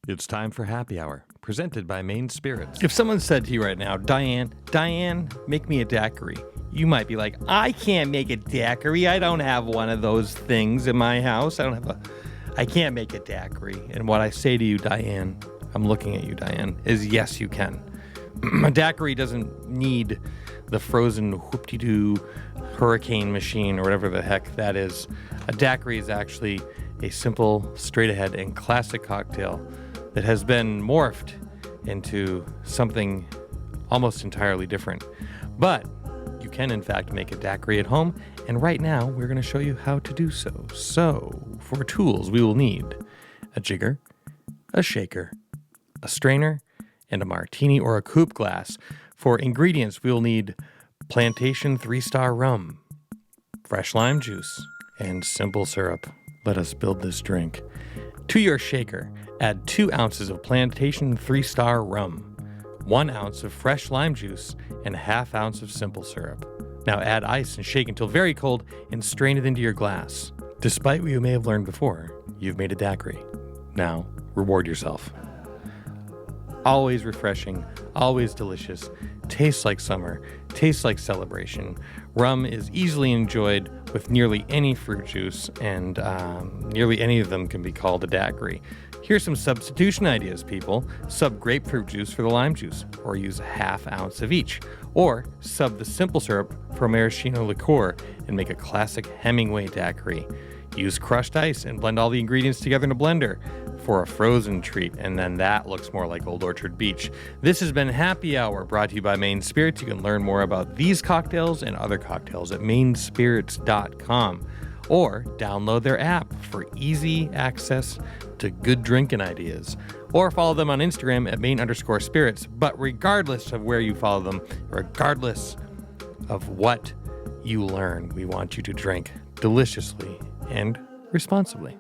It's time for Happy Hour, presented by Maine Spirits. If someone said to you right now, Diane, make me a daiquiri, you might be like, I can't make a daiquiri. I don't have one of those things in my house. I can't make a daiquiri. And what I say to you, Diane, I'm looking at you, Diane, is yes, you can. A daiquiri doesn't need the frozen whoop-de-doo hurricane machine or whatever the heck that is. A daiquiri is actually a simple, straight-ahead, and classic cocktail that has been morphed into something almost entirely different. But you can, in fact, make a daiquiri at home, and right now we're going to show you how to do so. So, for tools, we will need a jigger, a shaker, a strainer, and a martini or a coupe glass. For ingredients, we will need plantation 3-star rum, fresh lime juice, and simple syrup. Let us build this drink. To your shaker, add 2 ounces of plantation 3-star rum, 1 ounce of fresh lime juice, and a ½ ounce of simple syrup. Now add ice and shake until very cold and strain it into your glass. Despite what you may have learned before, you've made a daiquiri. Now, reward yourself. Always refreshing, always delicious, tastes like summer, tastes like celebration. Rum is easily enjoyed with nearly any fruit juice, and nearly any of them can be called a daiquiri. Here's some substitution ideas, people. Sub grapefruit juice for the lime juice, or use a ½ ounce of each. Or sub the simple syrup for maraschino liqueur and make a classic Hemingway daiquiri. Use crushed ice and blend all the ingredients together in a blender for a frozen treat, and then that looks more like Old Orchard Beach. This has been Happy Hour, brought to you by Maine Spirits. You can learn more about these cocktails and other cocktails at mainspirits.com, or download their app for easy access to good drinking ideas, or follow them on Instagram at Maine_spirits. But regardless of where you follow them, regardless of what you learn, we want you to drink deliciously and responsibly.